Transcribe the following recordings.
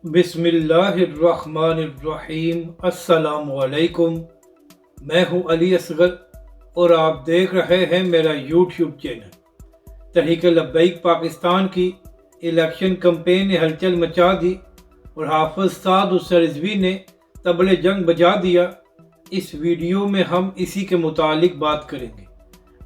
बिस्मिल्लाहिर्रहमानिर्रहीम। अस्सलाम वालेकुम। मैं हूं अली असगर और आप देख रहे हैं मेरा यूट्यूब चैनल। तहरीक लब्बैक पाकिस्तान की इलेक्शन कैंपेन ने हलचल मचा दी और हाफिज साद हुसैन रिजवी ने तबले जंग बजा दिया। इस वीडियो में हम इसी के मुतालिक बात करेंगे।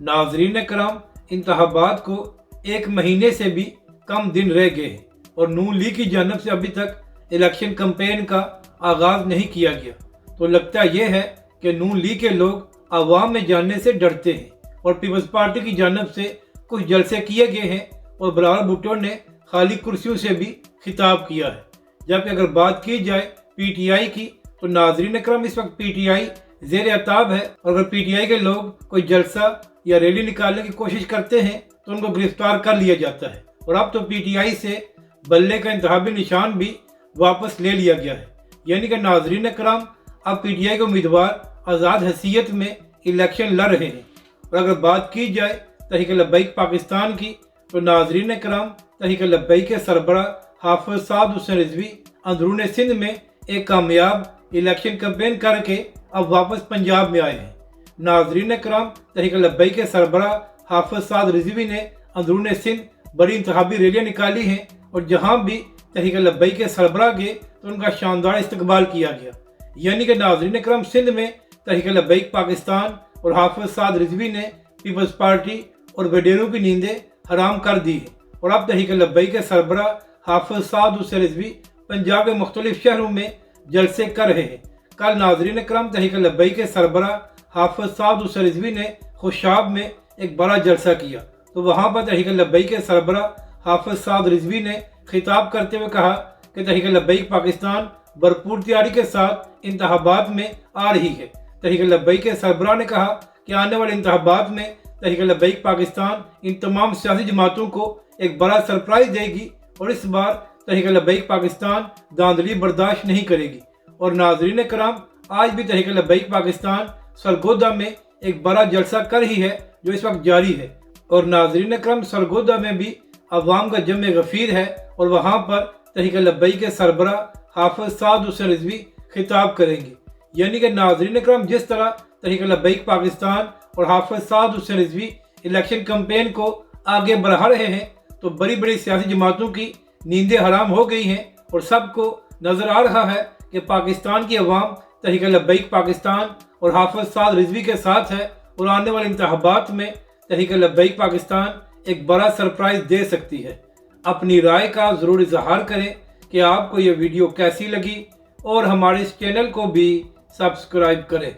नाज़रीन कराम, इंतखाबात को एक महीने से भी कम दिन रह गए हैं और नून लीग की जानब से अभी तक इलेक्शन कैंपेन का आगाज़ नहीं किया गया। तो लगता यह है कि नून लीग के लोग आवाम में जाने से डरते हैं और पीपल्स पार्टी की जानब से कुछ जलसे किए गए हैं और बिलावल भुट्टो ने खाली कुर्सियों से भी खिताब किया है। जबकि अगर बात की जाए PTI की, तो नाज़रीन करम इस वक्त PTI ज़ेर अताब है और अगर PTI के लोग कोई जलसा या रैली निकालने की कोशिश करते हैं तो उनको गिरफ्तार कर लिया जाता है। और अब तो PTI से बल्ले का इंतखाबी निशान भी वापस ले लिया गया है। यानी कि नाज़रीन कराम, अब PTI के उम्मीदवार आज़ाद हैसियत में इलेक्शन लड़ रहे हैं। और अगर बात की जाए तहरीक लब्बैक पाकिस्तान की, तो नाज़रीन कराम, तहरीक लब्बैक के सरबराह हाफिज साद हुसैन रिजवी अंदरून सिंध में एक कामयाब इलेक्शन कैंपेन करके अब वापस पंजाब में आए हैं। नाज़रीन कराम, तहरीक लब्बैक के सरबराह हाफिज साद रिजवी ने अंदरून सिंध बड़ी इंतखाबी रैलियाँ निकाली हैं और जहाँ भी तहरीक लब्बैक के सरबराह गए तो उनका शानदार इस्तकबाल किया गया। यानी कि नाज़रीन करम, सिंध में तहरीक लब्बैक पाकिस्तान और हाफिज साद रिजवी ने पीपल्स पार्टी और वडेरों की नींदें हराम कर दी है। और अब तहरीक लब्बैक के सरबराह हाफिज साद हुसैन रिजवी पंजाब के मुख्तलिफ शहरों में जलसे कर रहे हैं। कल नाज़रीन करम, तहरीक लब्बैक के सरबराह हाफिज साद हुसैन रिजवी ने खुशाब में एक बड़ा जलसा किया। तो वहाँ पर तहरीक लब्बैक के सरबराह हाफिज साद रिजवी ने खिताब करते हुए कहा कि तहरीक लब्बैक पाकिस्तान भरपूर तैयारी के साथ इंतखाबात में आ रही है। तहरीक लब्बैक के सरबराह ने कहा कि आने वाले इंतखाबात में तहरीक लब्बैक पाकिस्तान इन तमाम सियासी जमातों को एक बड़ा सरप्राइज देगी और इस बार तहरीक लब्बैक पाकिस्तान धांधली बर्दाश्त नहीं करेगी। और नाज़रीन कराम, आज भी तहरीक लब्बैक पाकिस्तान सरगोदा में एक बड़ा जलसा कर ही है जो इस वक्त जारी है। और नाज़रीन कराम, सरगोदा में भी अवाम का जम गफीर है और वहाँ पर तहरीक लब्बैक के सरबराह हाफिज साद हुसैन रिजवी खिताब करेंगे। यानी कि नाज़रीन कराम, जिस तरह तहरीक लब्बैक पाकिस्तान और हाफिज साद हुसैन रिजवी इलेक्शन कैंपेन को आगे बढ़ा रहे हैं, तो बड़ी बड़ी सियासी जमातों की नींदें हराम हो गई हैं और सबको नज़र आ रहा है कि पाकिस्तान की अवाम तहरीक लब्बैक पाकिस्तान और हाफिज साद रिजवी के साथ है और आने वाले इंतखाबात में तहरीक लब्बैक पाकिस्तान एक बड़ा सरप्राइज दे सकती है। अपनी राय का ज़रूर इजहार करें कि आपको ये वीडियो कैसी लगी और हमारे इस चैनल को भी सब्सक्राइब करें।